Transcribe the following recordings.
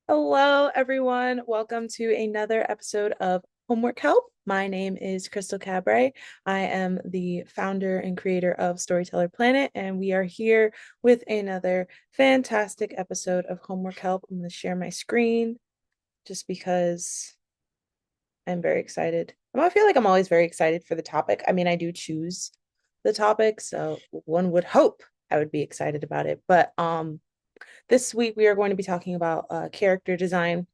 Hello, everyone. Welcome to another episode of Homework Help. My name is Crystal Cabre. I am the founder and creator of Storyteller Planet, and we are here with another fantastic episode of Homework Help. I'm going to share my screen just because I'm very excited. I feel like I'm always very excited for the topic. I mean, I do choose the topic, so one would hope I would be excited about it. But this week we are going to be talking about character design.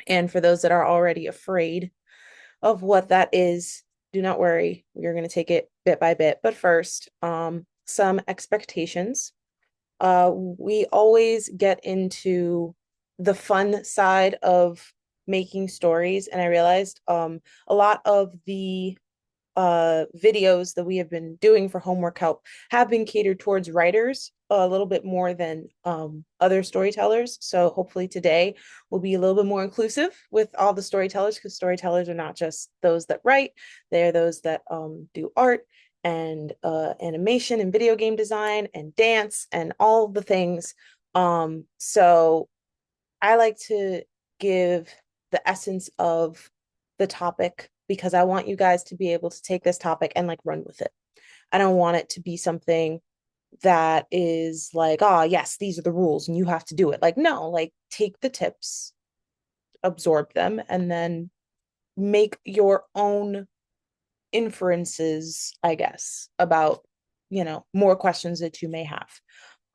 And for those that are already afraid of what that is, do not worry. We are going to take it bit by bit. But first, some expectations. We always get into the fun side of making stories, and I realized a lot of the videos that we have been doing for homework help have been catered towards writers a little bit more than other storytellers. So hopefully today will be a little bit more inclusive with all the storytellers, because storytellers are not just those that write, they're those that do art and animation and video game design and dance and all the things. So I like to give the essence of the topic because I want you guys to be able to take this topic and like run with it. I don't want it to be something that is like, oh, yes, these are the rules and you have to do it. Like, no, like take the tips, absorb them, and then make your own inferences, I guess, about, more questions that you may have.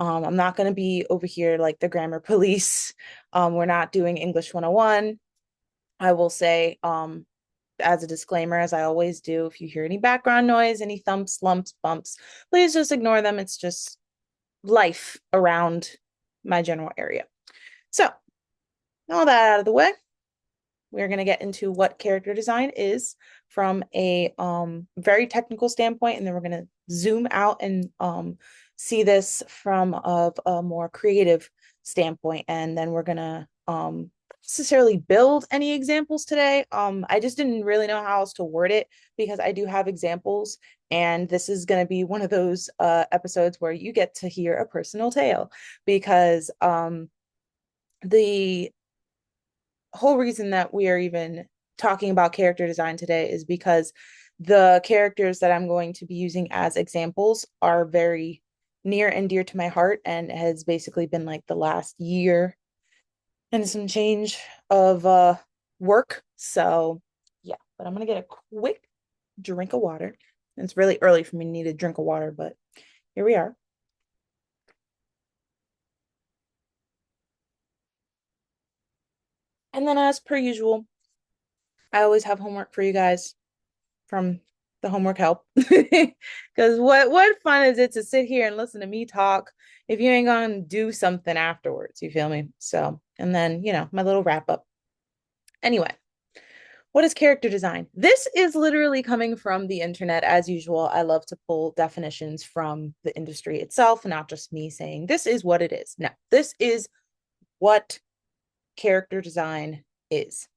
I'm not going to be over here like the grammar police. We're not doing English 101. I will say, as a disclaimer, as I always do, if you hear any background noise, any thumps, lumps, bumps, please just ignore them. It's just life around my general area. So, all that out of the way, we're going to get into what character design is from a very technical standpoint, and then we're going to zoom out and see this from a more creative standpoint, and then we're going to necessarily build any examples today. I just didn't really know how else to word it because I do have examples, and this is going to be one of those episodes where you get to hear a personal tale because the whole reason that we are even talking about character design today is because the characters that I'm going to be using as examples are very near and dear to my heart and has basically been like the last year and some change of work. So yeah, but I'm gonna get a quick drink of water. It's really early for me to need a drink of water, but here we are. And then as per usual, I always have homework for you guys from the homework help. Because what fun is it to sit here and listen to me talk if you ain't gonna do something afterwards? You feel me? So, and then, my little wrap up. Anyway, what is character design? This is literally coming from the internet as usual. I love to pull definitions from the industry itself, not just me saying this is what it is. No, this is what character design is.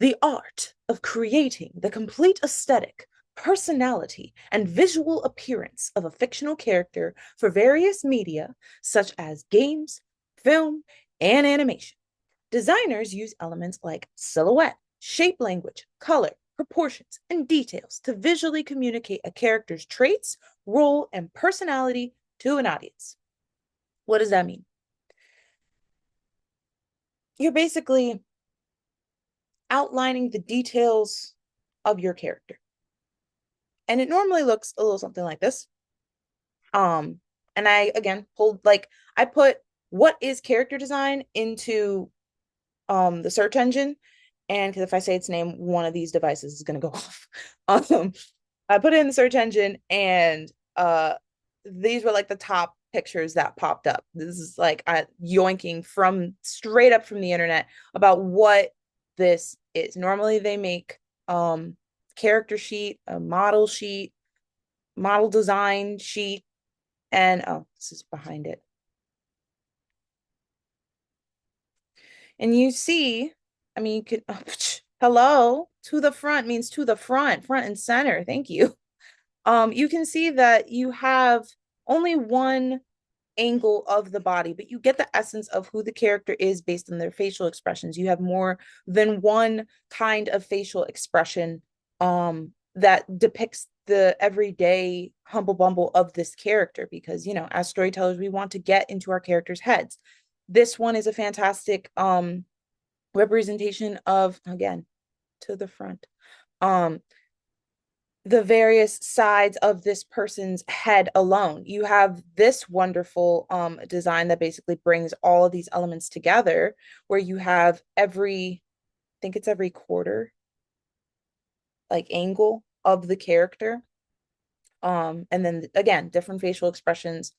The art of creating the complete aesthetic, personality, and visual appearance of a fictional character for various media, such as games, film, and animation. Designers use elements like silhouette, shape language, color, proportions, and details to visually communicate a character's traits, role, and personality to an audience. What does that mean? You're basically outlining the details of your character. And it normally looks a little something like this. Um, and I again pulled like I put what is character design into the search engine, and because if I say its name, one of these devices is gonna go off. Um, I put it in the search engine, and these were like the top pictures that popped up. This is like yoinking from straight up from the internet about what this is. Normally, they make character sheet, a model sheet, model design sheet, and oh, this is behind it. And you see, I mean, you can, oh, hello, to the front means to the front and center. Thank you. You can see that you have only one angle of the body, but you get the essence of who the character is based on their facial expressions. You have more than one kind of facial expression that depicts the everyday humble bumble of this character, because as storytellers we want to get into our characters' heads. This one is a fantastic representation of, again, to the front, um the various sides of this person's head alone. You have this wonderful design that basically brings all of these elements together, where you have every, I think it's every quarter, like angle of the character. And then again, different facial expressions,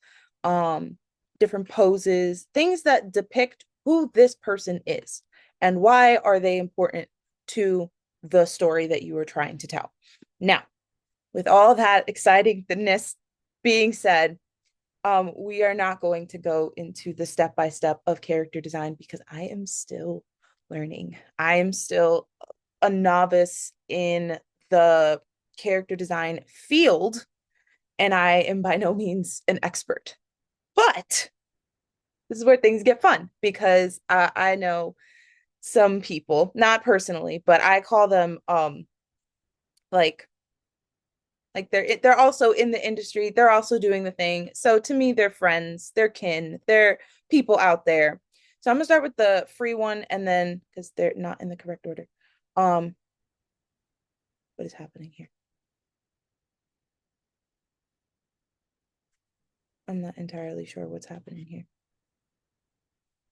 um, different poses, things that depict who this person is and why are they important to the story that you are trying to tell. Now, with all that excitingness being said, we are not going to go into the step by step of character design because I am still learning. I am still a novice in the character design field, and I am by no means an expert. But this is where things get fun, because I know some people, not personally, but I call them like they're also in the industry, they're also doing the thing. So to me, they're friends, they're kin, they're people out there. So I'm gonna start with the free one, and then, because they're not in the correct order. Um, what is happening here? I'm not entirely sure what's happening here.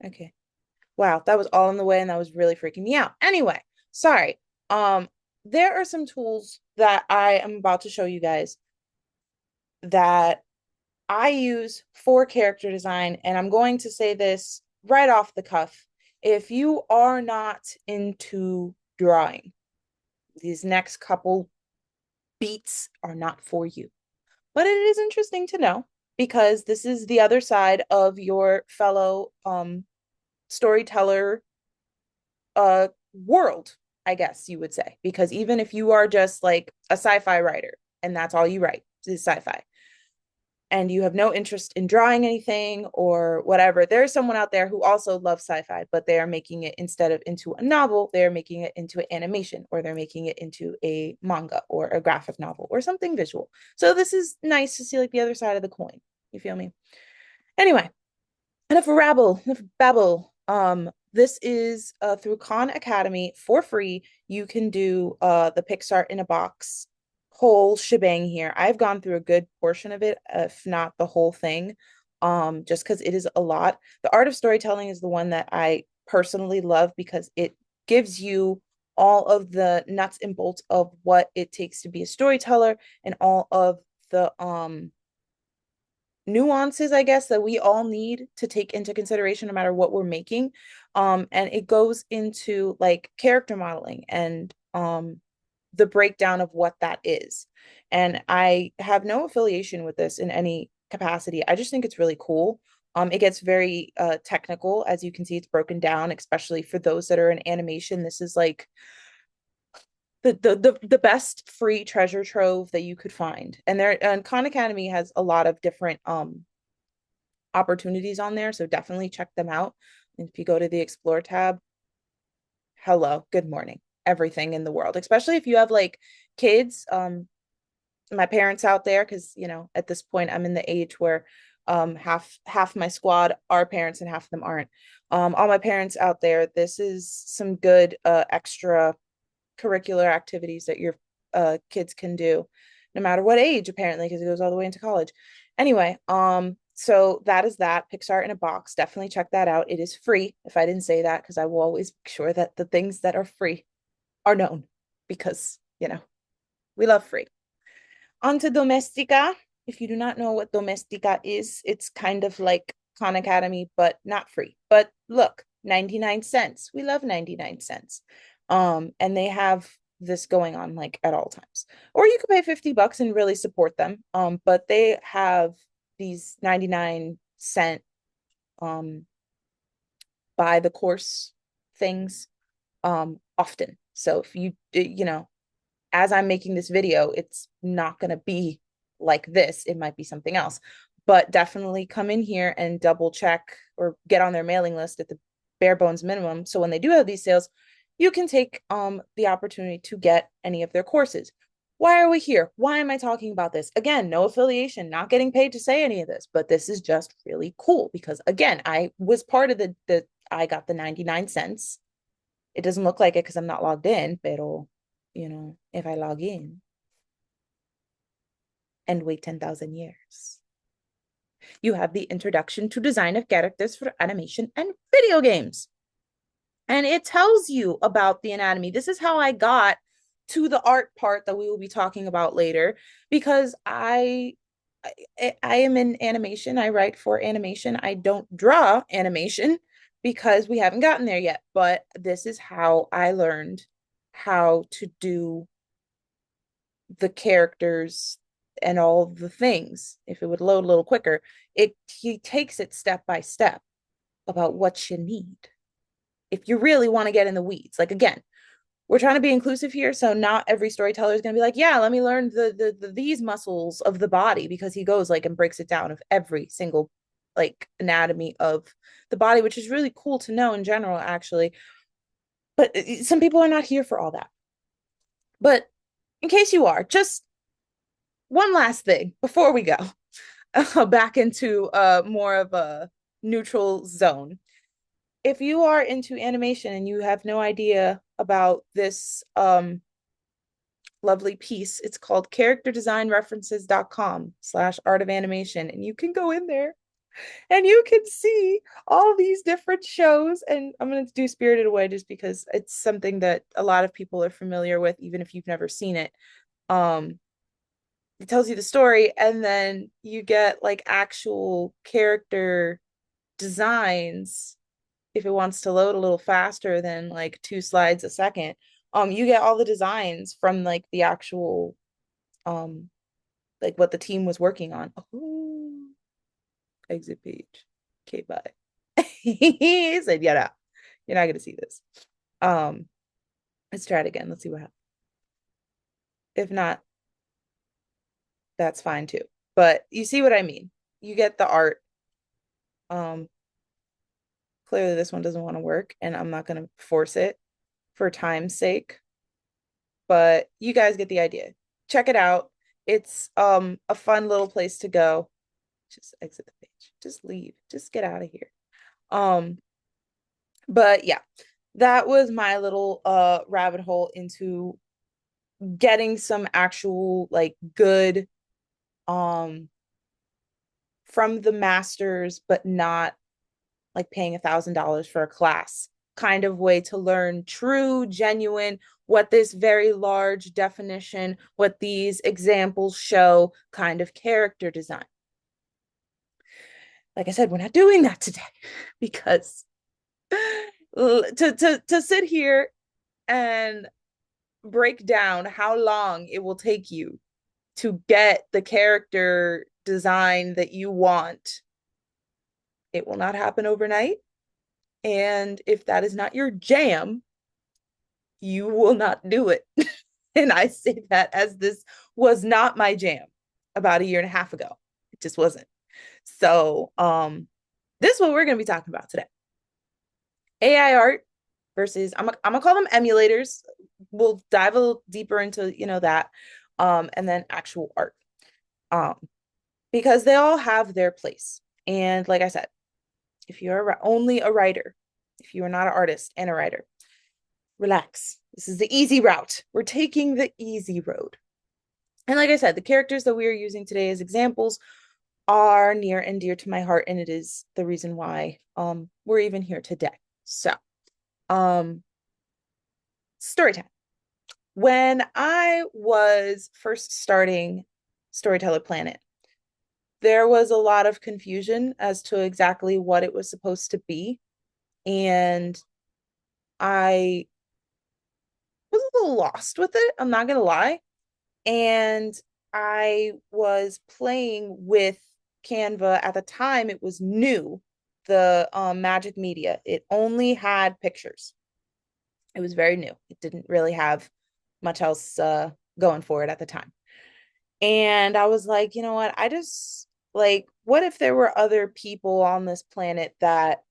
Okay. Wow, that was all in the way, and that was really freaking me out. Anyway, sorry. Um, there are some tools that I am about to show you guys that I use for character design, and I'm going to say this right off the cuff. If you are not into drawing, these next couple beats are not for you. But it is interesting to know, because this is the other side of your fellow storyteller world, I guess you would say. Because even if you are just like a sci-fi writer and that's all you write is sci-fi, and you have no interest in drawing anything or whatever, there's someone out there who also loves sci-fi, but they are making it, instead of into a novel, they're making it into an animation, or they're making it into a manga or a graphic novel or something visual. So this is nice to see like the other side of the coin. You feel me? Anyway, enough rabble, enough babble. This is through Khan Academy for free. You can do the Pixar in a box whole shebang here. I've gone through a good portion of it, if not the whole thing, just because it is a lot. The art of storytelling is the one that I personally love, because it gives you all of the nuts and bolts of what it takes to be a storyteller, and all of the nuances, I guess, that we all need to take into consideration no matter what we're making. And it goes into like character modeling and the breakdown of what that is. And I have no affiliation with this in any capacity. I just think it's really cool. It gets very technical. As you can see, it's broken down, especially for those that are in animation. This is like the best free treasure trove that you could find. And Khan Academy has a lot of different opportunities on there, so definitely check them out. And if you go to the explore tab, hello, good morning, everything in the world, especially if you have like kids, my parents out there, because at this point I'm in the age where half my squad are parents and half of them aren't. All my parents out there, this is some good extra curricular activities that your kids can do no matter what age, apparently, because it goes all the way into college. Anyway, so that is that. Pixar in a box, definitely check that out. It is free, if I didn't say that, because I will always make sure that the things that are free are known, because we love free. On to Domestika. If you do not know what Domestika is, it's kind of like Khan Academy, but not free. But look, 99 cents. We love 99 cents. And they have this going on like at all times. Or you could pay $50 and really support them. But they have these 99 cent buy the course things often. So if as I'm making this video, it's not going to be like this. It might be something else. but definitely come in here and double check or get on their mailing list at the bare bones minimum. So when they do have these sales, you can take the opportunity to get any of their courses. Why are we here? Why am I talking about this? Again, no affiliation, not getting paid to say any of this, but this is just really cool because again, I was part of the I got the 99 cents. It doesn't look like it because I'm not logged in, pero if I log in and wait 10,000 years, you have the introduction to design of characters for animation and video games. And it tells you about the anatomy. This is how I got to the art part that we will be talking about later because I am in animation. I write for animation. I don't draw animation because we haven't gotten there yet. But this is how I learned how to do the characters and all the things. If it would load a little quicker, he takes it step by step about what you need if you really want to get in the weeds. Like again, we're trying to be inclusive here, so not every storyteller is going to be like, yeah, let me learn these muscles of the body, because he goes like and breaks it down of every single like anatomy of the body, which is really cool to know in general actually. But some people are not here for all that. But in case you are, just one last thing before we go back into more of a neutral zone. If you are into animation and you have no idea about this lovely piece, it's called characterdesignreferences.com/art of animation. And you can go in there and you can see all these different shows. And I'm going to do Spirited Away just because it's something that a lot of people are familiar with, even if you've never seen it. Um, it tells you the story, and then you get like actual character designs. If it wants to load a little faster than like 2 slides a second, you get all the designs from like the actual like what the team was working on. Oh, exit page. Okay, bye. He said, yeah, no, you're not gonna see this. um let's try it again. Let's see what happens. If not, that's fine too, but you see what I mean. You get the art. um Clearly this one doesn't want to work, and I'm not gonna force it for time's sake, but you guys get the idea. Check it out. It's a fun little place to go. Just exit the page. Just leave. Just get out of here. Um, but yeah, that was my little rabbit hole into getting some actual like good um from the masters, but not like paying $1,000 for a class kind of way to learn true, genuine, what this very large definition, what these examples show kind of character design. Like I said, we're not doing that today because to sit here and break down how long it will take you to get the character design that you want, it will not happen overnight. And if that is not your jam, you will not do it. And I say that as this was not my jam about a year and a half ago. It just wasn't. So, this is what we're going to be talking about today. AI art versus I'm gonna call them emulators. We'll dive a little deeper into, that, and then actual art. Um, because they all have their place. And like I said, if you're only a writer, if you are not an artist and a writer, relax. This is the easy route. We're taking the easy road. And like I said, the characters that we are using today as examples are near and dear to my heart, and it is the reason why we're even here today. So, story time. When I was first starting Storyteller Planet, there was a lot of confusion as to exactly what it was supposed to be. And I was a little lost with it, I'm not gonna lie. And I was playing with Canva at the time. It was new, the Magic Media. It only had pictures. It was very new. It didn't really have much else going for it at the time. And I was like, you know what? like, what if there were other people on this planet that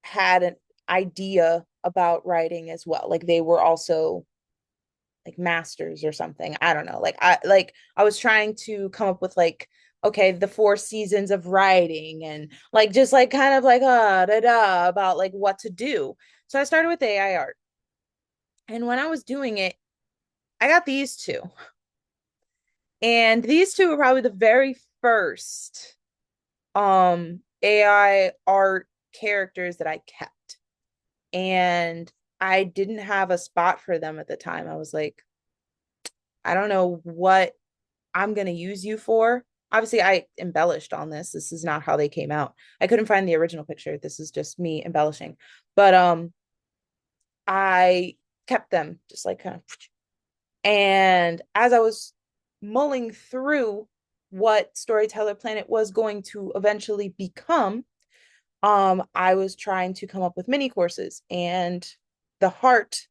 had an idea about writing as well? Like they were also like masters or something. I don't know. I was trying to come up with like, okay, the four seasons of writing and like just like kind of like da da about like what to do. So I started with AI art. And when I was doing it, I got these two. And these two were probably the very first AI art characters that I kept. And I didn't have a spot for them at the time. I was like, I don't know what I'm going to use you for. Obviously, I embellished on this. This is not how they came out. I couldn't find the original picture. This is just me embellishing. But I kept them just like kind of, and as I was mulling through what Storyteller Planet was going to eventually become, I was trying to come up with mini courses, and the heart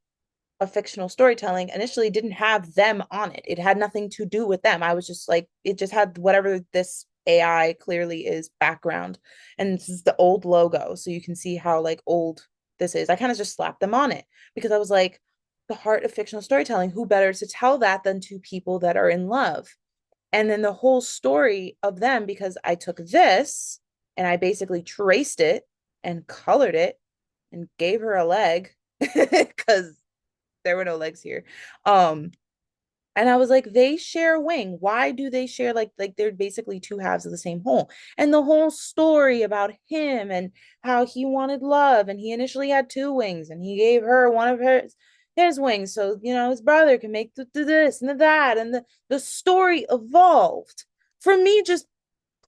of fictional storytelling initially didn't have them on it. It had nothing to do with them. I was just like, it just had whatever this AI clearly is background. And this is the old logo. So you can see how like old this is. I kind of just slapped them on it because I was like, the heart of fictional storytelling, who better to tell that than two people that are in love? And then the whole story of them, because I took this and I basically traced it and colored it and gave her a leg because there were no legs here. Um, and I was like, they share a wing. Why do they share like they're basically two halves of the same whole? And the whole story about him and how he wanted love, and he initially had two wings, and he gave her one of his wings, so his brother can make this and that, and the story evolved from me just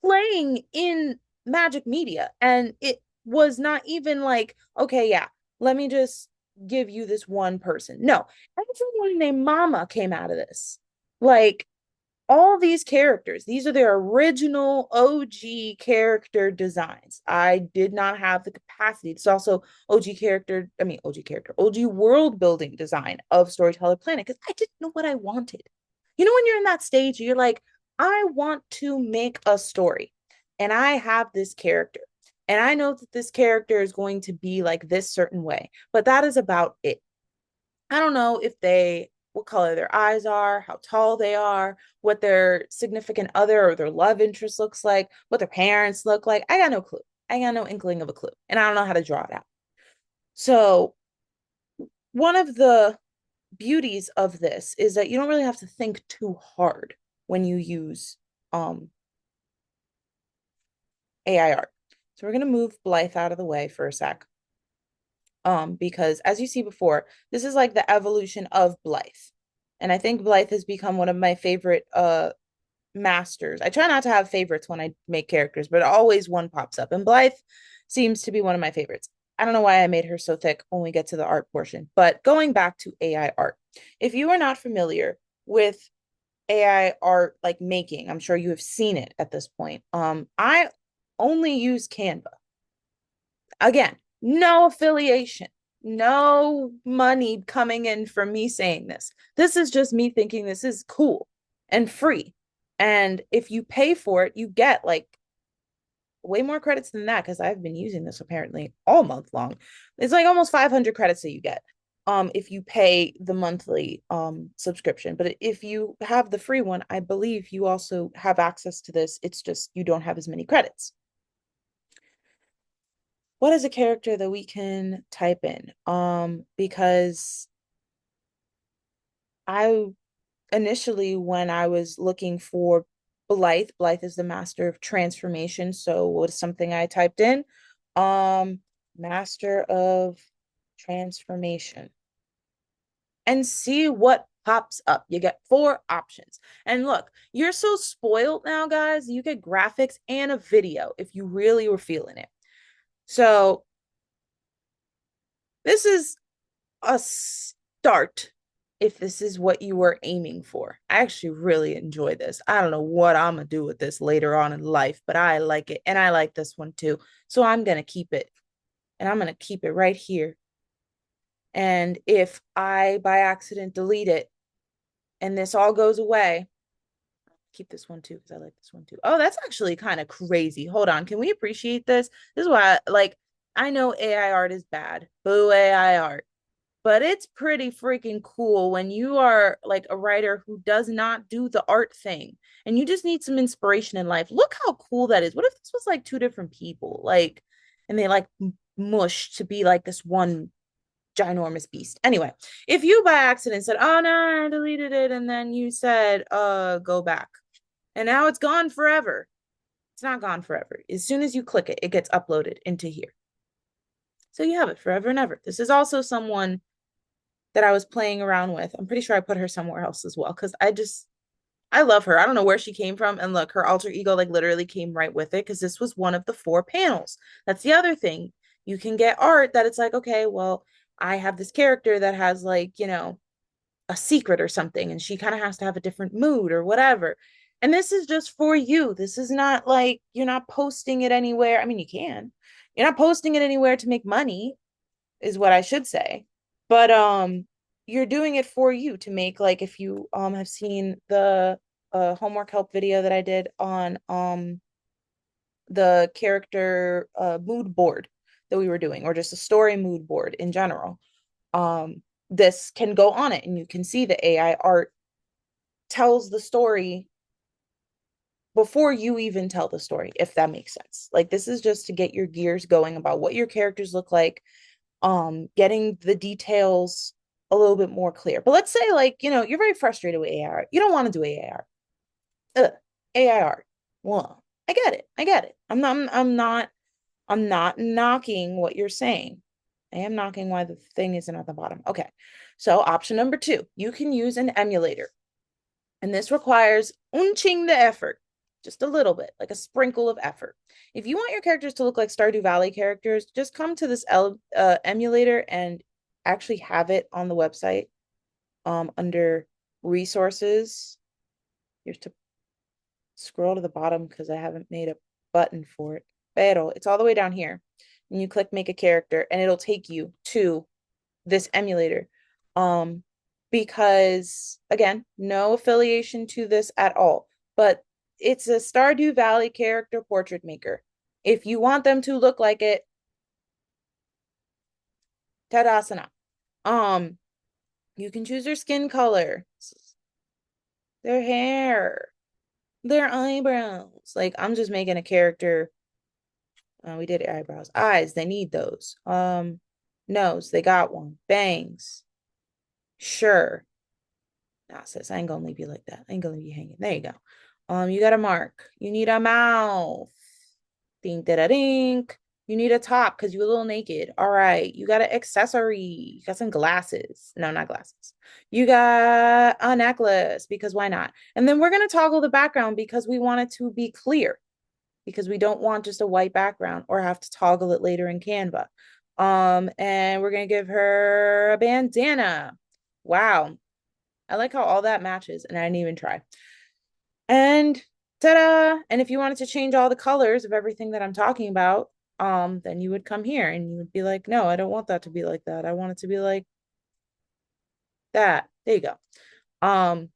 playing in magic media, and it was not even like, okay, yeah, let me just give you this one person. No, everyone named Mama came out of this. Like all these characters, these are their original OG character designs. I did not have the capacity. It's also OG world building design of Storyteller Planet because I didn't know what I wanted. When you're in that stage, you're like, I want to make a story and I have this character. And I know that this character is going to be like this certain way, but that is about it. I don't know what color their eyes are, how tall they are, what their significant other or their love interest looks like, what their parents look like. I got no clue. I got no inkling of a clue. And I don't know how to draw it out. So, one of the beauties of this is that you don't really have to think too hard when you use AI art. So, we're going to move Blythe out of the way for a sec. Because as you see before, this is like the evolution of Blythe. And I think Blythe has become one of my favorite masters. I try not to have favorites when I make characters, but always one pops up. And Blythe seems to be one of my favorites. I don't know why I made her so thick when we get to the art portion. But going back to AI art, if you are not familiar with AI art like making, I'm sure you have seen it at this point. I only use Canva. Again, no affiliation, no money coming in from me saying this. This is just me thinking this is cool and free. And if you pay for it, you get like way more credits than that because I've been using this apparently all month long. It's like almost 500 credits that you get if you pay the monthly subscription. But if you have the free one, I believe you also have access to this. It's just you don't have as many credits. What is a character that we can type in? Because I initially, when I was looking for Blythe is the master of transformation. So what is something I typed in? Um, Master of transformation. And see what pops up. You get four options. And look, you're so spoiled now, guys. You get graphics and a video if you really were feeling it. So this is a start if this is what you were aiming for. I actually really enjoy this. I don't know what I'm going to do with this later on in life, but I like it. And I like this one too. So I'm going to keep it. And I'm going to keep it right here. And if I by accident delete it and this all goes away, keep this one too because I like this one too. Oh, that's actually kind of crazy. Hold on. Can we appreciate this? This is why, like, I know AI art is bad. Boo AI art. But it's pretty freaking cool when you are like a writer who does not do the art thing and you just need some inspiration in life. Look how cool that is. What if this was like two different people? Like, and they like mushed to be like this one ginormous beast. Anyway, if you by accident said, "Oh no, I deleted it," and then you said, go back," and now it's gone forever. It's not gone forever. As soon as you click it, it gets uploaded into here. So you have it forever and ever. This is also someone that I was playing around with. I'm pretty sure I put her somewhere else as well because I love her. I don't know where she came from. And look, her alter ego like literally came right with it because this was one of the 4 panels. That's the other thing. You can get art that it's like, okay, well, I have this character that has like, a secret or something, and she kind of has to have a different mood or whatever. And this is just for you. This is not like you're not posting it anywhere. I mean, you can. You're not posting it anywhere to make money, is what I should say. But you're doing it for you to make, like, if you have seen the homework help video that I did on the character mood board that we were doing, or just a story mood board in general. This can go on it and you can see the AI art tells the story before you even tell the story, if that makes sense. Like, this is just to get your gears going about what your characters look like, getting the details a little bit more clear. But let's say, like, you're very frustrated with AI art. You don't want to do AI art. Ugh, AI art. Well, I get it. I get it. I'm not knocking what you're saying. I am knocking why the thing isn't at the bottom. Okay. So option number 2, you can use an emulator. And this requires unching the effort, just a little bit, like a sprinkle of effort. If you want your characters to look like Stardew Valley characters, just come to this emulator and actually have it on the website under resources. You have to scroll to the bottom because I haven't made a button for it. Pero it's all the way down here. And you click make a character and it'll take you to this emulator. Because again, no affiliation to this at all, but it's a Stardew Valley character portrait maker. If you want them to look like it, Tadasana. You can choose their skin color, their hair, their eyebrows. Like, I'm just making a character. We did eyebrows. Eyes, they need those. Nose, they got one. Bangs. Sure. Nah, sis, I ain't gonna leave you like that. I ain't gonna leave you hanging. There you go. You got a mark. You need a mouth. Ding da da ding. You need a top because you're a little naked. All right. You got an accessory. You got some glasses. No, not glasses. You got a necklace because why not? And then we're gonna toggle the background because we want it to be clear, because we don't want just a white background or have to toggle it later in Canva. And we're gonna give her a bandana. Wow. I like how all that matches and I didn't even try. And ta-da! And if you wanted to change all the colors of everything that I'm talking about, then you would come here and you would be like, no, I don't want that to be like that. I want it to be like that. There you go. And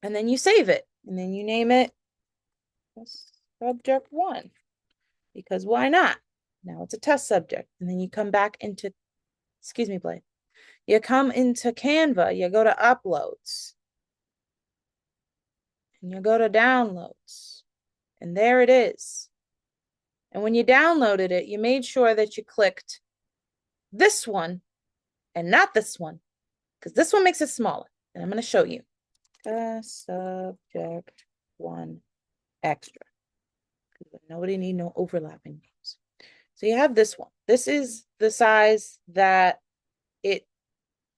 then you save it and then you name it subject 1, because why not? Now it's a test subject. And then you come back into, excuse me, Blake. You come into Canva, you go to uploads, and you go to downloads, and there it is. And when you downloaded it, you made sure that you clicked this one and not this one, because this one makes it smaller. And I'm going to show you. Subject 1 extra. Nobody need no overlapping names. So you have this one. This is the size that it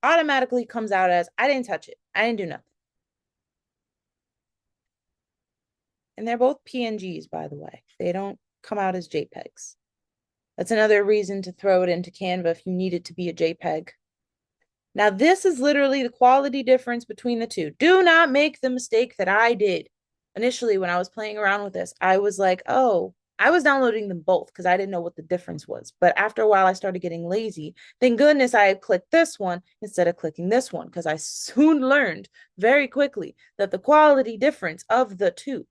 automatically comes out as. I didn't touch it. I didn't do nothing. And they're both PNGs, by the way. They don't come out as JPEGs. That's another reason to throw it into Canva if you need it to be a JPEG. Now, this is literally the quality difference between the two. Do not make the mistake that I did initially when I was playing around with this. I was like, oh, I was downloading them both because I didn't know what the difference was. But after a while, I started getting lazy. Thank goodness I clicked this one instead of clicking this one because I soon learned very quickly that the quality difference of the two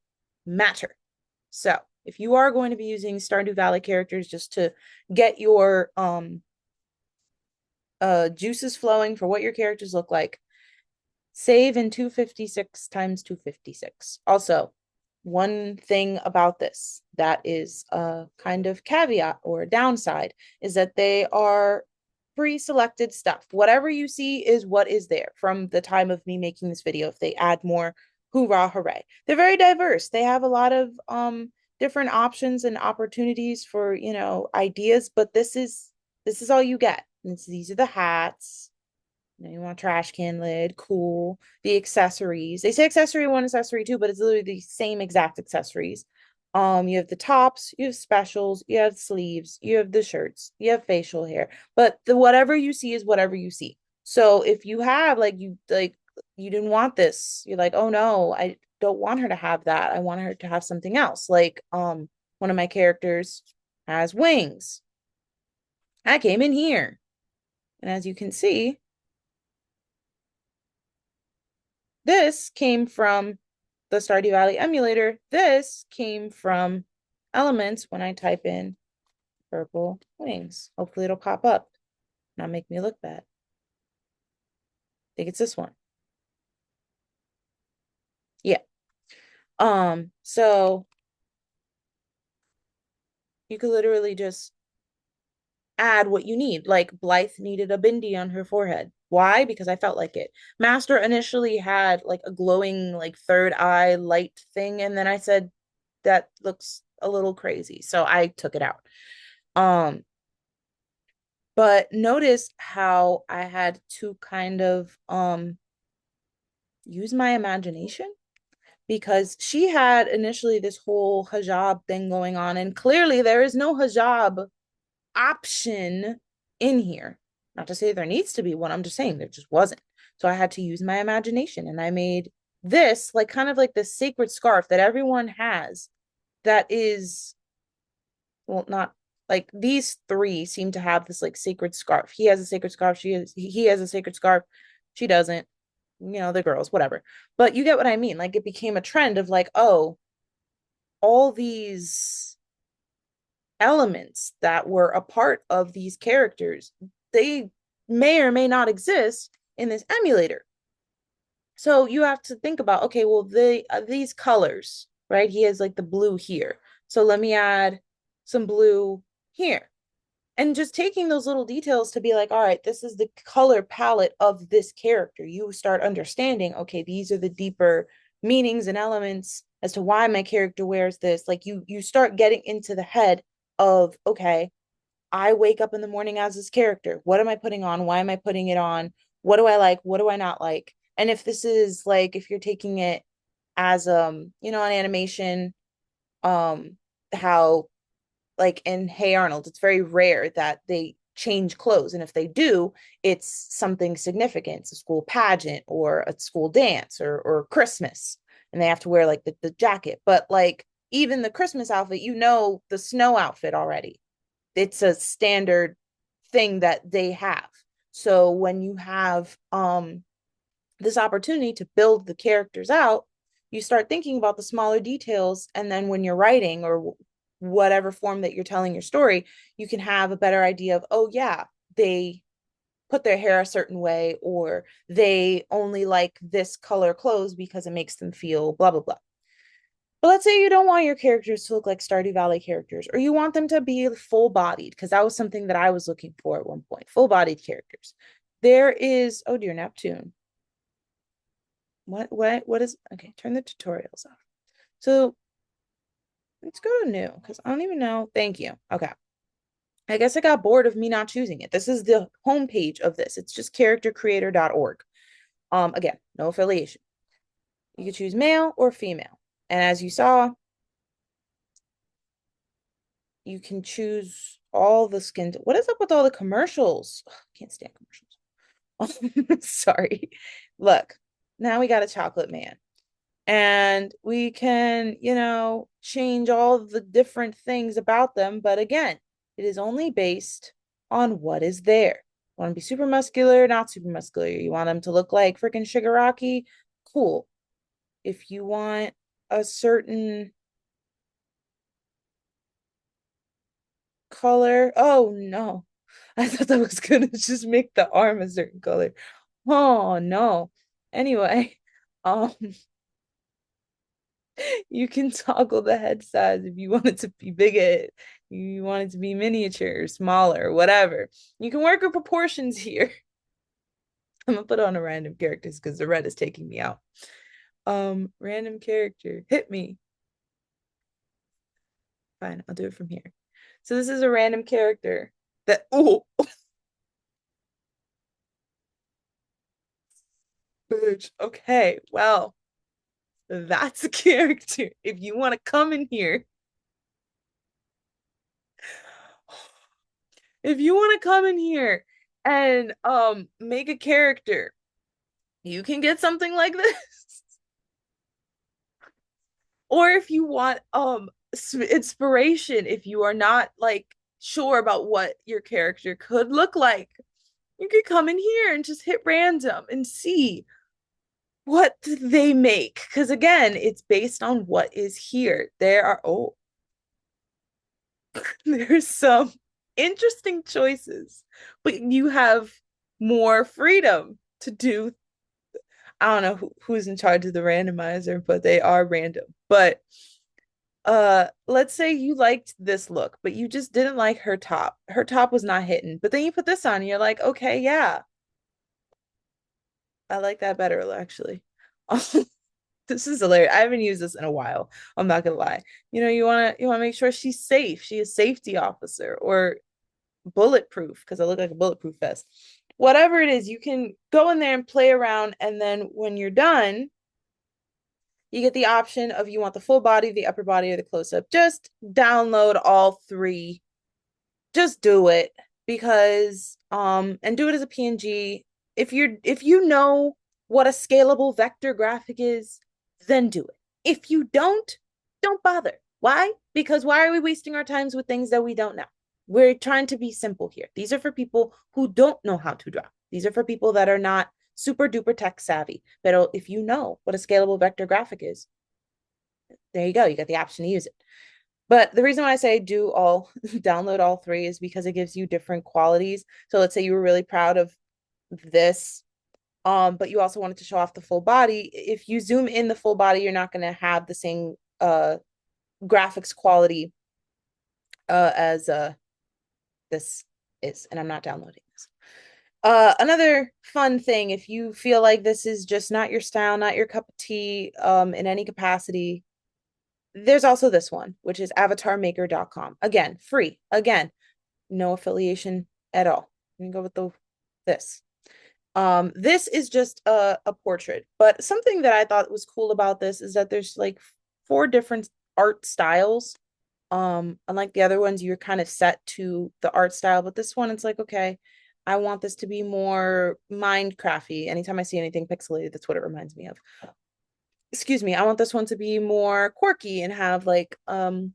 matter. So if you are going to be using Stardew Valley characters just to get your juices flowing for what your characters look like, save in 256 times 256. Also, one thing about this that is a kind of caveat or downside is that they are pre-selected stuff. Whatever you see is what is there from the time of me making this video. If they add more, hoorah, hooray. They're very diverse. They have a lot of different options and opportunities for, ideas, but this is all you get. These are the hats. You want a trash can lid, cool. The accessories. They say accessory one, accessory two, but it's literally the same exact accessories. You have the tops, you have specials, you have sleeves, you have the shirts, you have facial hair. But the whatever you see is whatever you see. So if you have you didn't want this, you're like, oh no, I don't want her to have that. I want her to have something else. Like one of my characters has wings. I came in here. And as you can see, this came from the Stardew Valley emulator. This came from Elements when I type in purple wings. Hopefully it'll pop up, not make me look bad. I think it's this one. Yeah. So you could literally just add what you need. Like Blythe needed a bindi on her forehead. Why? Because I felt like it. Master initially had like a glowing like third eye light thing, and then I said that looks a little crazy. So I took it out. Um, but notice how I had to kind of use my imagination because she had initially this whole hijab thing going on, and clearly there is no hijab option in here. Not to say there needs to be one, I'm just saying there just wasn't. So I had to use my imagination and I made this like kind of like this sacred scarf that everyone has that is, well, not like these three seem to have this like sacred scarf. He has a sacred scarf, he has a sacred scarf, she doesn't, the girls, whatever. But you get what I mean. Like it became a trend of like, oh, all these elements that were a part of these characters, they may or may not exist in this emulator. So you have to think about, okay, well, these colors, right? He has like the blue here. So let me add some blue here. And just taking those little details to be like, all right, this is the color palette of this character. You start understanding, okay, these are the deeper meanings and elements as to why my character wears this. Like you start getting into the head of, okay, I wake up in the morning as this character. What am I putting on? Why am I putting it on? What do I like? What do I not like? And if this is like if you're taking it as an animation, how like in Hey Arnold, it's very rare that they change clothes. And if they do, it's something significant. It's a school pageant or a school dance or Christmas. And they have to wear like the jacket. But like even the Christmas outfit, the snow outfit already. It's a standard thing that they have. So when you have this opportunity to build the characters out, you start thinking about the smaller details. And then when you're writing or whatever form that you're telling your story, you can have a better idea of, oh, yeah, they put their hair a certain way, or they only like this color clothes because it makes them feel blah, blah, blah. But let's say you don't want your characters to look like Stardew Valley characters, or you want them to be full bodied, because that was something that I was looking for at one point, full bodied characters. There is, oh dear, Neptune. What is, okay, turn the tutorials off. So let's go to new, because I don't even know. Thank you. Okay. I guess I got bored of me not choosing it. This is the homepage of this. It's just charactercreator.org. Again, no affiliation. You could choose male or female. And as you saw, you can choose all the skin. What is up with all the commercials? Ugh, can't stand commercials. Sorry. Look, now we got a chocolate man. and we can, change all the different things about them. But again, it is only based on what is there. Want to be super muscular, not super muscular. You want them to look like freaking Shigaraki? Cool. If you want a certain color, oh no. I thought that was gonna just make the arm a certain color. Oh no. Anyway, um, you can toggle the head size if you want it to be bigger, you want it to be miniature, smaller, whatever. You can work with proportions here. I'm gonna put on a random characters because the red is taking me out. Random character, hit me. Fine, I'll do it from here. So this is a random character that oh bitch. Okay, well, that's a character. If you want to come in here, if you want to come in here and make a character, you can get something like this. Or if you want inspiration, if you are not like sure about what your character could look like, you could come in here and just hit random and see what they make. Because again, it's based on what is here. There are there's some interesting choices, but you have more freedom to do. I don't know who's in charge of the randomizer, but they are random. But let's say you liked this look, but you just didn't like her top. Her top was not hitting. But then you put this on and you're like, okay, yeah, I like that better actually. This is hilarious. I haven't used this in a while. I'm not gonna lie. You wanna make sure she's safe. She is safety officer or bulletproof because I look like a bulletproof vest. Whatever it is, you can go in there and play around, and then when you're done, you get the option of you want the full body, the upper body, or the close up. Just download all three. Just do it because and do it as a PNG. If you know what a scalable vector graphic is, then do it. If you don't bother. Why? Because why are we wasting our times with things that we don't know? We're trying to be simple here. These are for people who don't know how to draw. These are for people that are not super duper tech savvy. But if you know what a scalable vector graphic is, there you go. You got the option to use it. But the reason why I say do all download all three is because it gives you different qualities. So let's say you were really proud of this, but you also wanted to show off the full body. If you zoom in the full body, you're not going to have the same graphics quality as this is, and I'm not downloading this. Another fun thing, if you feel like this is just not your style, not your cup of tea, in any capacity, there's also this one, which is avatarmaker.com. Again, free. Again, no affiliation at all. You can go with this. This is just a portrait, but something that I thought was cool about this is that there's like 4 different art styles. Unlike the other ones, you're kind of set to the art style, but this one, it's like, okay, I want this to be more Minecrafty. Anytime I see anything pixelated, that's what it reminds me of. Excuse me, I want this one to be more quirky and have like I don't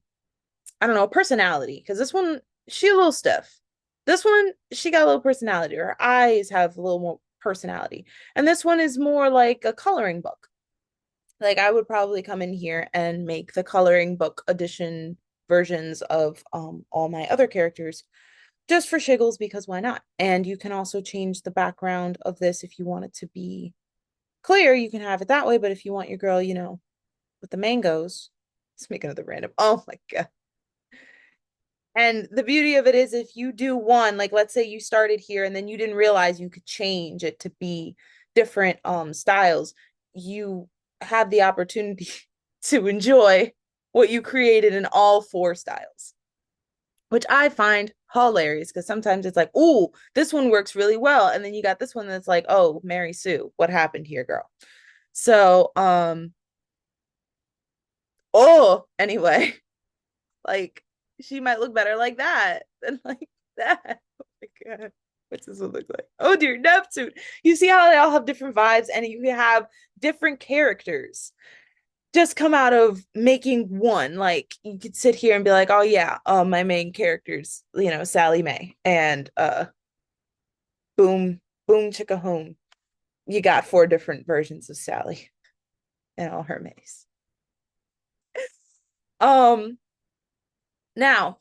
know, personality. Because this one, she a little stiff. This one, she got a little personality. Her eyes have a little more personality. And this one is more like a coloring book. Like I would probably come in here and make the coloring book edition versions of all my other characters just for shiggles because why not? And you can also change the background of this if you want it to be clear, you can have it that way. But if you want your girl, with the mangoes, let's make another random. Oh my God. And the beauty of it is if you do one, like let's say you started here and then you didn't realize you could change it to be different styles, you have the opportunity to enjoy what you created in all 4 styles, which I find hilarious because sometimes it's like, oh, this one works really well. And then you got this one that's like, oh, Mary Sue, what happened here, girl? So, oh, anyway, like she might look better like that than like that. Oh my God. What's this one look like? Oh dear, Neptune. You see how they all have different vibes and you have different characters. just come out of making one. Like you could sit here and be like, oh yeah, my main character's, Sally Mae. And boom, boom chicka home. You got four different versions of Sally and all her Mays. Um Now,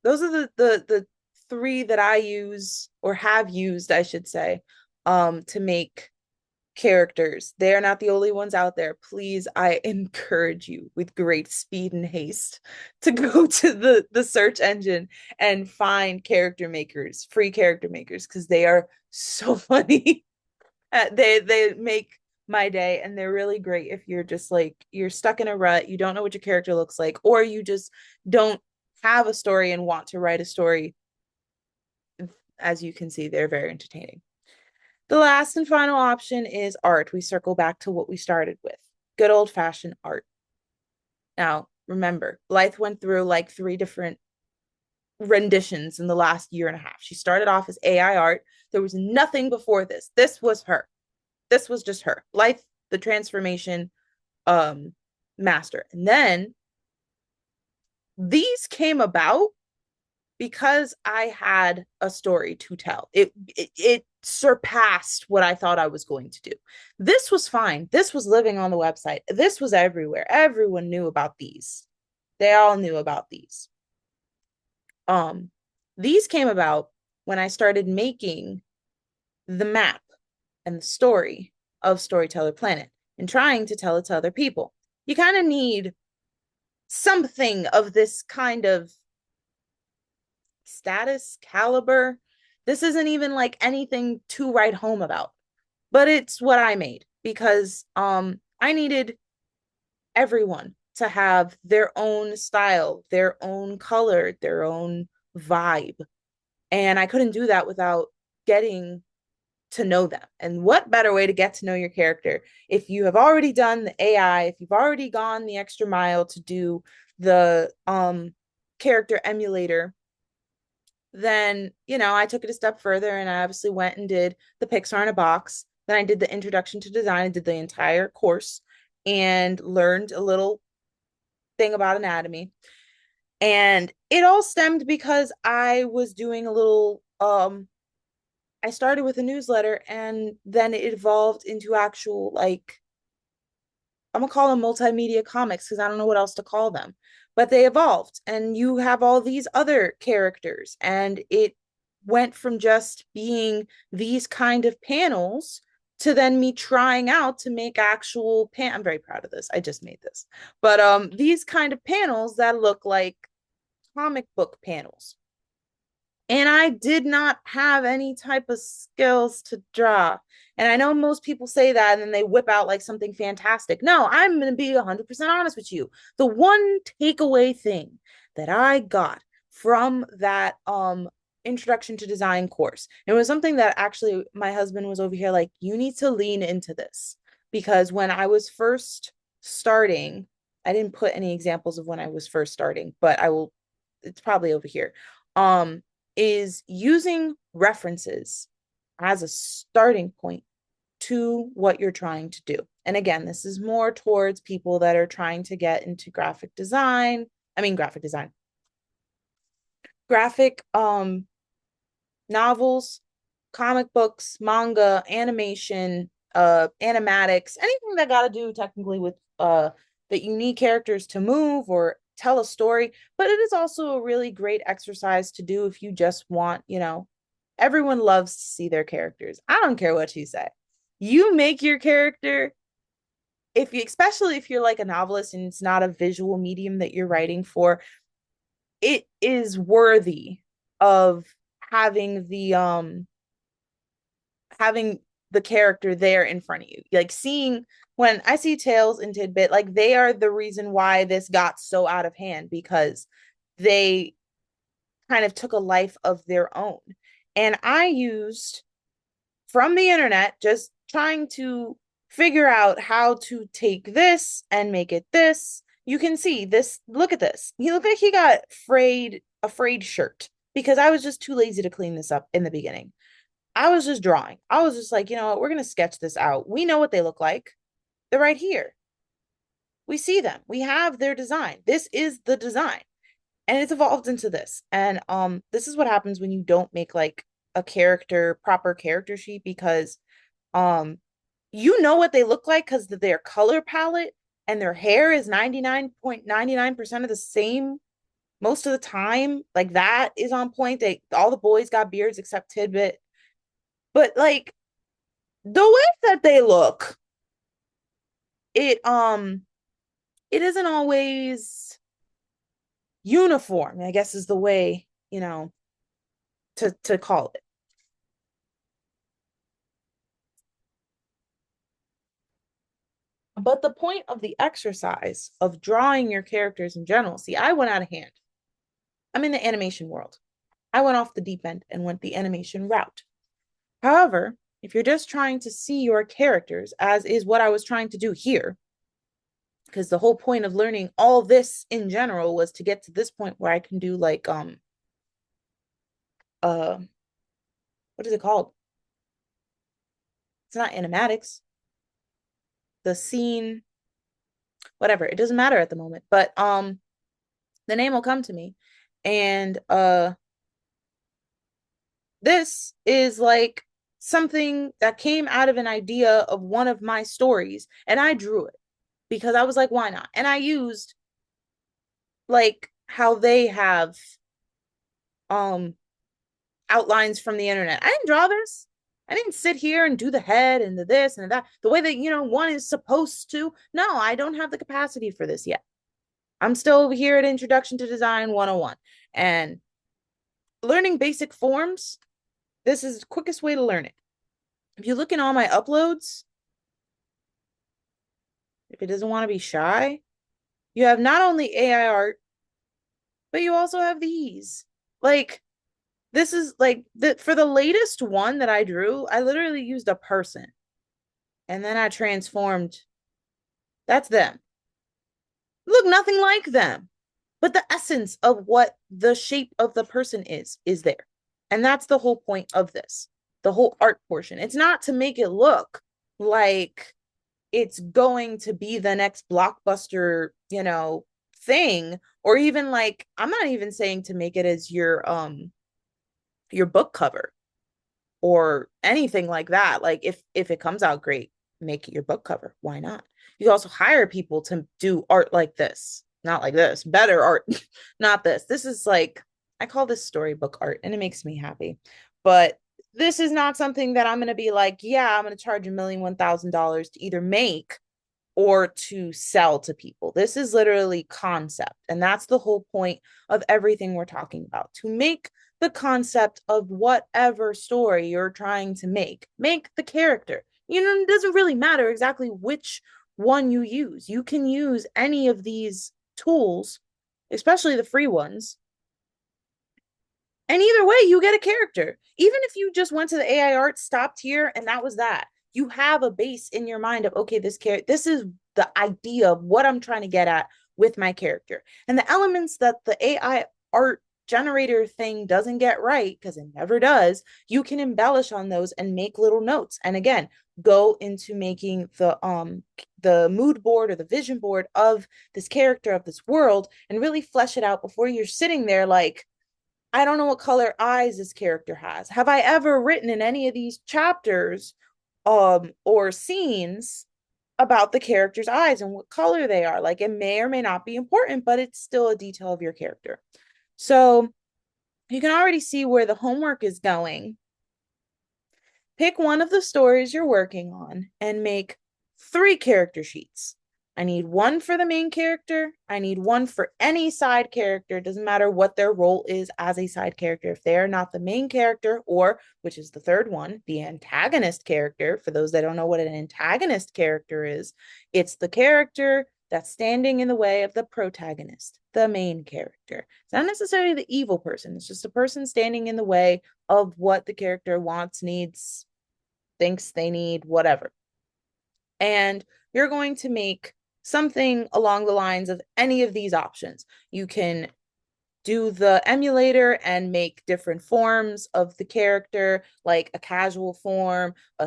those are the three that I use or have used, I should say, to make characters. They are not the only ones out there. Please, I encourage you with great speed and haste to go to the search engine and find character makers, free character makers, because they are so funny. They make my day, and they're really great if you're just like you're stuck in a rut, you don't know what your character looks like, or you just don't have a story and want to write a story. As you can see, they're very entertaining. The last and final option is art. We circle back to what we started with, good old fashioned art. Now, remember, Blythe went through like three different renditions in the last year and a half. She started off as AI art. There was nothing before this. This was her. This was just her. Blythe, the transformation master. And then these came about because I had a story to tell. It surpassed what I thought I was going to do. This was fine. This was living on the website. This was everywhere. Everyone knew about these. They all knew about these. Um, these came about when I started making the map and the story of Storyteller Planet and trying to tell it to other people. You kind of need something of this kind of status caliber. This isn't even like anything to write home about, but it's what I made because I needed everyone to have their own style, their own color, their own vibe. And I couldn't do that without getting to know them. And what better way to get to know your character if you have already done the AI, if you've already gone the extra mile to do the character emulator, then, I took it a step further and I obviously went and did the Pixar in a box. Then I did the introduction to design, I did the entire course and learned a little thing about anatomy. And it all stemmed because I was doing a little I started with a newsletter and then it evolved into actual like I'm gonna call them multimedia comics because I don't know what else to call them. But they evolved, and you have all these other characters, and it went from just being these kind of panels to then me trying out to make actual I'm very proud of this. I just made this. But these kind of panels that look like comic book panels. And I did not have any type of skills to draw. And I know most people say that and then they whip out like something fantastic. No, I'm going to be 100% honest with you. The one takeaway thing that I got from that introduction to design course, it was something that actually my husband was over here like, you need to lean into this. Because when I was first starting, I didn't put any examples of when I was first starting, but I will, it's probably over here. Is using references as a starting point to what you're trying to do. And again, this is more towards people that are trying to get into graphic design. I mean, graphic design, graphic novels, comic books, manga, animation, animatics, anything that got to do technically with that you need characters to move or tell a story. But it is also a really great exercise to do if you just want, everyone loves to see their characters. I don't care what you say. You make your character, if you, especially if you're like a novelist and it's not a visual medium that you're writing for, it is worthy of having the character there in front of you. Like seeing when I see Tails and Tidbit, like they are the reason why this got so out of hand because they kind of took a life of their own. And I used from the internet just trying to figure out how to take this and make it this. You can see this. Look at this. He looked like he got a frayed shirt because I was just too lazy to clean this up in the beginning. I was just drawing. I was just like, you know what, we're gonna sketch this out. We know what they look like. They're right here. We see them. We have their design. This is the design. And it's evolved into this. And this is what happens when you don't make like a proper character sheet, because um you know what they look like because their color palette and their hair is 99.99% of the same most of the time. Like that is on point. All the boys got beards except Tidbit. But like the way that they look, it it isn't always uniform, I guess is the way, to call it. But the point of the exercise of drawing your characters in general, see, I went out of hand. I'm in the animation world. I went off the deep end and went the animation route. However, if you're just trying to see your characters, as is what I was trying to do here, because the whole point of learning all this in general was to get to this point where I can do like uh what is it called? It's not animatics. The scene, whatever. It doesn't matter at the moment, but the name will come to me. And this is like something that came out of an idea of one of my stories, and I drew it because I was like, why not? And I used like how they have um outlines from the internet. I didn't draw this. I didn't sit here and do the head and the this and that the way that one is supposed to. No, I don't have the capacity for this yet. I'm still over here at Introduction to Design 101 and learning basic forms. This is the quickest way to learn it. If you look in all my uploads, if it doesn't want to be shy, you have not only AI art, but you also have these. Like, this is like for the latest one that I drew, I literally used a person and then I transformed. That's them. Look nothing like them. But the essence of what the shape of the person is there. And that's the whole point of this, the whole art portion. It's not to make it look like it's going to be the next blockbuster, thing, or even like I'm not even saying to make it as your book cover or anything like that. Like if it comes out great, make it your book cover. Why not? You also hire people to do art like this, not like this, better art, not this. This is like I call this storybook art and it makes me happy. But this is not something that I'm going to be like, yeah, I'm going to charge $1,001,000 to either make or to sell to people. This is literally concept. And that's the whole point of everything we're talking about, to make the concept of whatever story you're trying to make the character. It doesn't really matter exactly which one you use. You can use any of these tools, especially the free ones. And either way, you get a character. Even if you just went to the AI art, stopped here, and that was that, you have a base in your mind of, okay, this is the idea of what I'm trying to get at with my character. And the elements that the AI art generator thing doesn't get right, because it never does, you can embellish on those and make little notes. And again, go into making the mood board or the vision board of this character, of this world, and really flesh it out before you're sitting there like, I don't know what color eyes this character has. Have I ever written in any of these chapters or scenes about the character's eyes and what color they are? Like, it may or may not be important, but it's still a detail of your character. So you can already see where the homework is going. Pick one of the stories you're working on and make 3 character sheets. I need one for the main character. I need one for any side character. It doesn't matter what their role is as a side character. If they are not the main character, or, which is the third one, the antagonist character, for those that don't know what an antagonist character is, it's the character that's standing in the way of the protagonist, the main character. It's not necessarily the evil person. It's just a person standing in the way of what the character wants, needs, thinks they need, whatever. And you're going to make something along the lines of any of these options. You can do the emulator and make different forms of the character, like a casual form, a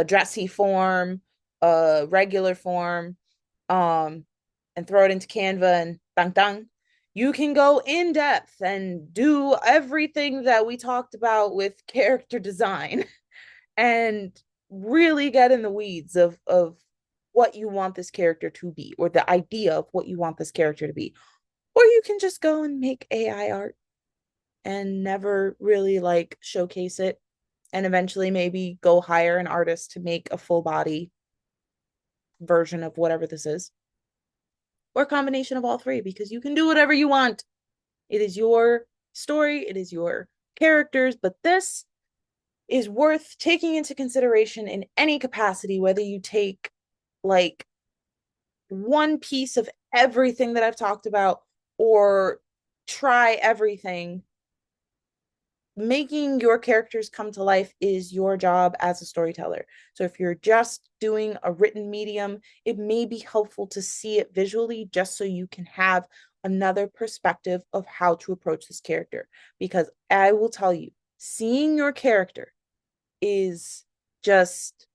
dressy form, a regular form. um, and throw it into Canva and dang dang. You can go in depth and do everything that we talked about with character design and really get in the weeds of what you want this character to be or the idea of what you want this character to be. Or you can just go and make AI art and never really like showcase it and eventually maybe go hire an artist to make a full body version of whatever this is or a combination of all three because you can do whatever you want. It is your story, it is your characters, but this is worth taking into consideration in any capacity, whether you take like one piece of everything that I've talked about or try everything. Making your characters come to life is your job as a storyteller. So if you're just doing a written medium, it may be helpful to see it visually just so you can have another perspective of how to approach this character. Because I will tell you, seeing your character is just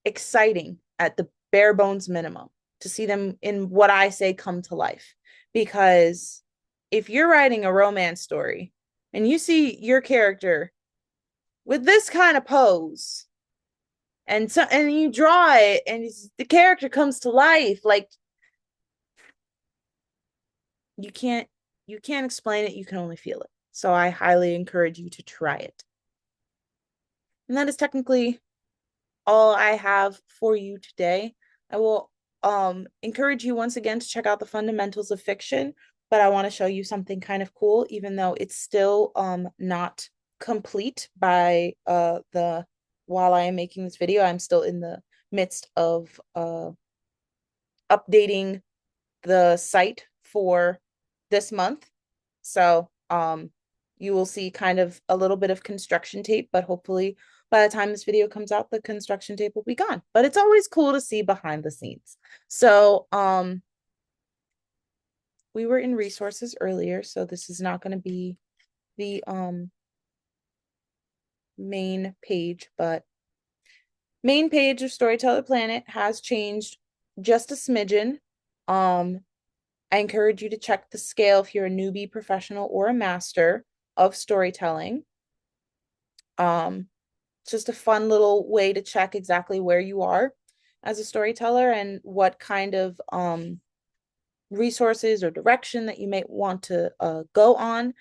exciting at the bare bones minimum to see them in what I say come to life. Because if you're writing a romance story and you see your character with this kind of pose and you draw it and the character comes to life, like you can't you can't explain it, you can only feel it. So I highly encourage you to try it. And that is technically all I have for you today. I will encourage you once again to check out the fundamentals of fiction, but I want to show you something kind of cool, even though it's still not complete by the while I am making this video. I'm still in the midst of updating the site for this month. So you will see kind of a little bit of construction tape, but hopefully by the time this video comes out, the construction tape will be gone. But it's always cool to see behind the scenes. So we were in resources earlier, so this is not going to be the main page, but main page of Storyteller Planet has changed just a smidgen. I encourage you to check the scale if you're a newbie, professional, or a master of storytelling. It's just a fun little way to check exactly where you are as a storyteller and what kind of resources or direction that you might want to go on.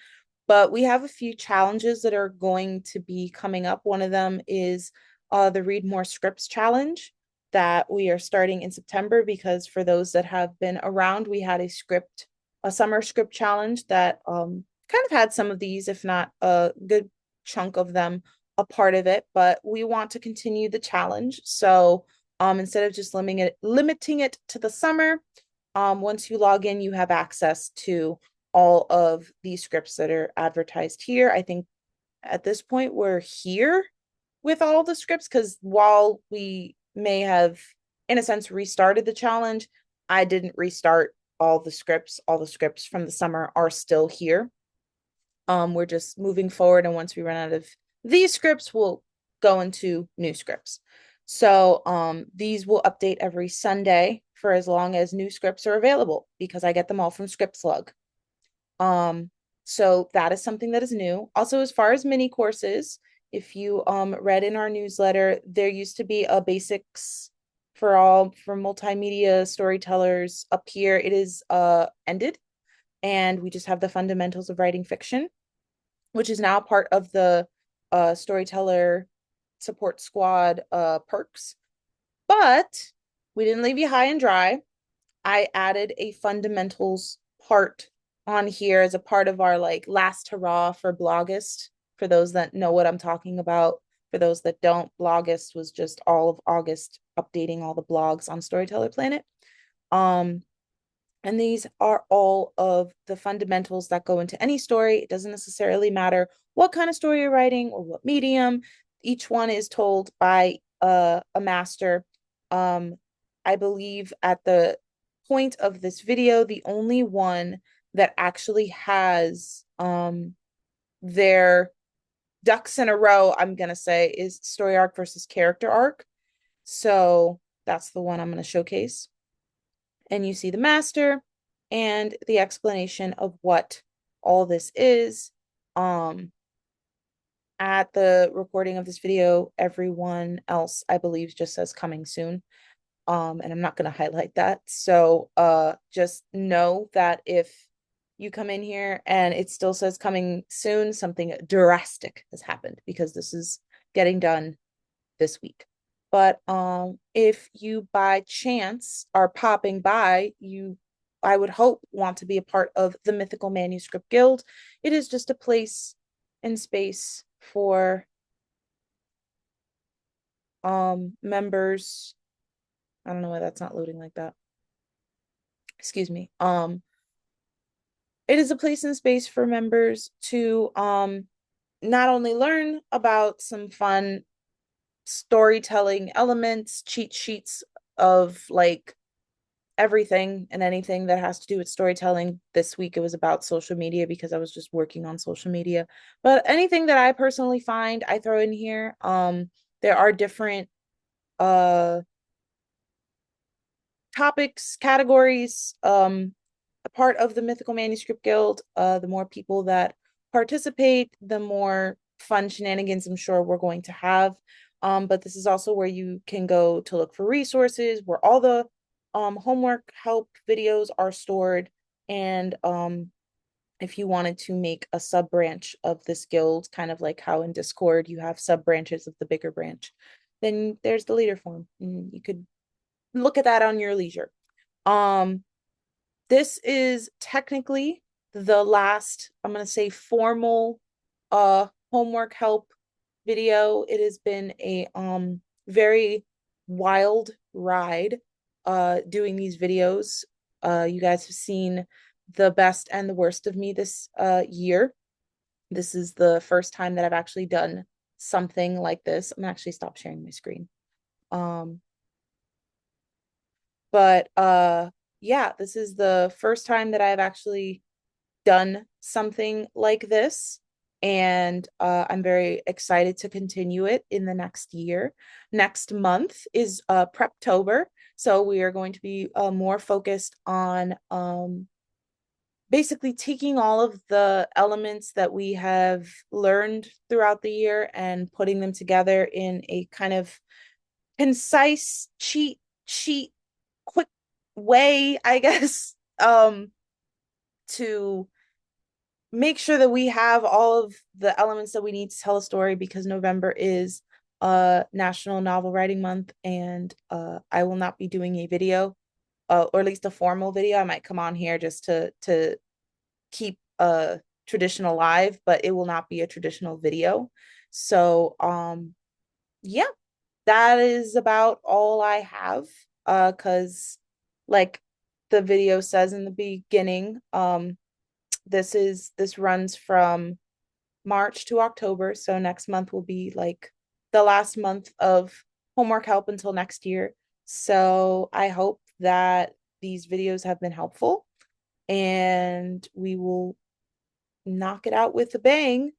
But we have a few challenges that are going to be coming up. One of them is the Read More Scripts challenge that we are starting in September because for those that have been around, we had a summer script challenge that kind of had some of these, if not a good chunk of them, a part of it. But we want to continue the challenge. So instead of just limiting it to the summer, once you log in, you have access to all of these scripts that are advertised here. I think at this point we're here with all the scripts because while we may have, in a sense, restarted the challenge, I didn't restart all the scripts. All the scripts from the summer are still here. We're just moving forward, and once we run out of these scripts, we'll go into new scripts. So these will update every Sunday for as long as new scripts are available because I get them all from ScriptSlug. So that is something that is new. Also, as far as mini courses, if you read in our newsletter, there used to be a basics for multimedia storytellers up here. It is ended, and we just have the fundamentals of writing fiction, which is now part of the storyteller support squad perks. But we didn't leave you high and dry. I added a fundamentals part on here as a part of our like last hurrah for Blogist. For those that know what I'm talking about, for those that don't, Blogist was just all of August updating all the blogs on Storyteller Planet. And these are all of the fundamentals that go into any story. It doesn't necessarily matter what kind of story you're writing or what medium. Each one is told by a master. I believe at the point of this video, the only one that actually has their ducks in a row, I'm going to say, is story arc versus character arc. So that's the one I'm going to showcase. and you see the master and the explanation of what all this is. At the recording of this video, everyone else, I believe, just says coming soon. And I'm not going to highlight that. So just know that if you come in here and it still says coming soon, something drastic has happened because this is getting done this week. But if you by chance are popping by, you, I would hope, want to be a part of the Mythical Manuscript Guild. It is just a place and space for members. I don't know why that's not loading like that. Excuse me. It is a place and space for members to not only learn about some fun storytelling elements, cheat sheets of like everything and anything that has to do with storytelling. This week it was about social media because I was just working on social media. But anything that I personally find, I throw in here. There are different topics, categories, a part of the Mythical Manuscript Guild. The more people that participate, the more fun shenanigans I'm sure we're going to have. But this is also where you can go to look for resources, where all the homework help videos are stored. And if you wanted to make a sub branch of this guild, kind of like how in Discord you have sub branches of the bigger branch, then there's the leader form. And you could look at that on your leisure. Um, this is technically the last, I'm gonna say, formal homework help video. It has been a very wild ride doing these videos. You guys have seen the best and the worst of me this year. This is the first time that I've actually done something like this. I'm gonna actually stop sharing my screen. Um, but yeah, this is the first time that I've actually done something like this. And I'm very excited to continue it in the next year. Next month is Preptober. So we are going to be more focused on basically taking all of the elements that we have learned throughout the year and putting them together in a kind of concise cheat sheet, quick way, I guess, to make sure that we have all of the elements that we need to tell a story, because November is National Novel Writing Month, and I will not be doing a video, or at least a formal video. I might come on here just to keep a tradition alive, but it will not be a traditional video. So yeah, that is about all I have. Because like the video says in the beginning, this runs from March to October. So next month will be like the last month of homework help until next year. So I hope that these videos have been helpful and we will knock it out with a bang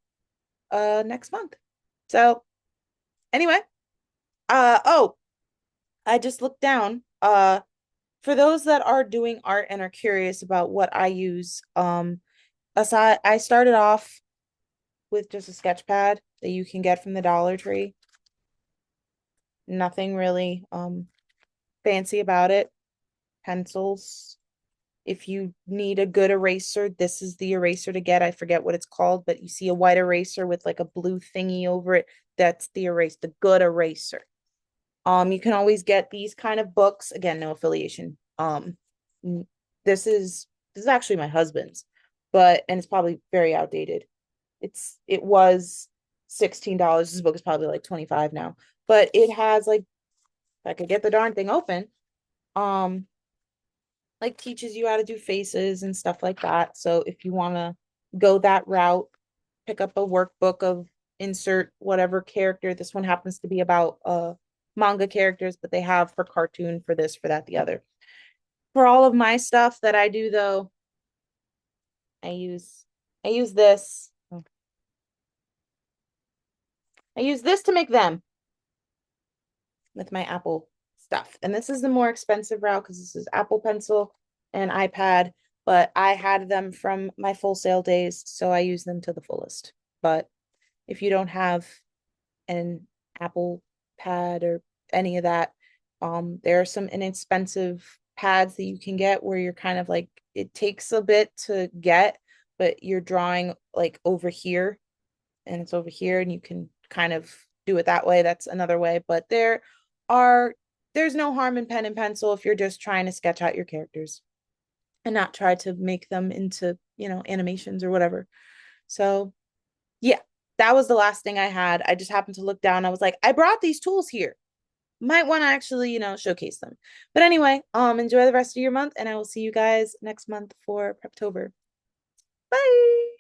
next month. So anyway, oh, I just looked down. For those that are doing art and are curious about what I use, aside, I started off with just a sketch pad that you can get from the Dollar Tree. Nothing really fancy about it. Pencils. If you need a good eraser, this is the eraser to get. I forget what it's called, but you see a white eraser with like a blue thingy over it. That's the eraser, the good eraser. You can always get these kind of books. Again, no affiliation. This is actually my husband's, but and it's probably very outdated. It was $16. This book is probably like 25 now. But it has like, if I could get the darn thing open, um, like teaches you how to do faces and stuff like that. So if you want to go that route, pick up a workbook of insert whatever character. This one happens to be about manga characters, but they have for cartoon, for this, for that, the other. For all of my stuff that I do though, I use I use this. I use this to make them with my Apple stuff. And this is the more expensive route because this is Apple Pencil and iPad, but I had them from my Full Sail days, so I use them to the fullest. But if you don't have an Apple pad or any of that, there are some inexpensive pads that you can get where you're kind of like it takes a bit to get, but you're drawing like over here and it's over here and you can kind of do it that way. That's another way, but are there's no harm in pen and pencil if you're just trying to sketch out your characters and not try to make them into, animations or whatever. So, yeah, that was the last thing I had. I just happened to look down. I was like, I brought these tools here. Might want to actually, showcase them. But anyway, enjoy the rest of your month and I will see you guys next month for Preptober. Bye.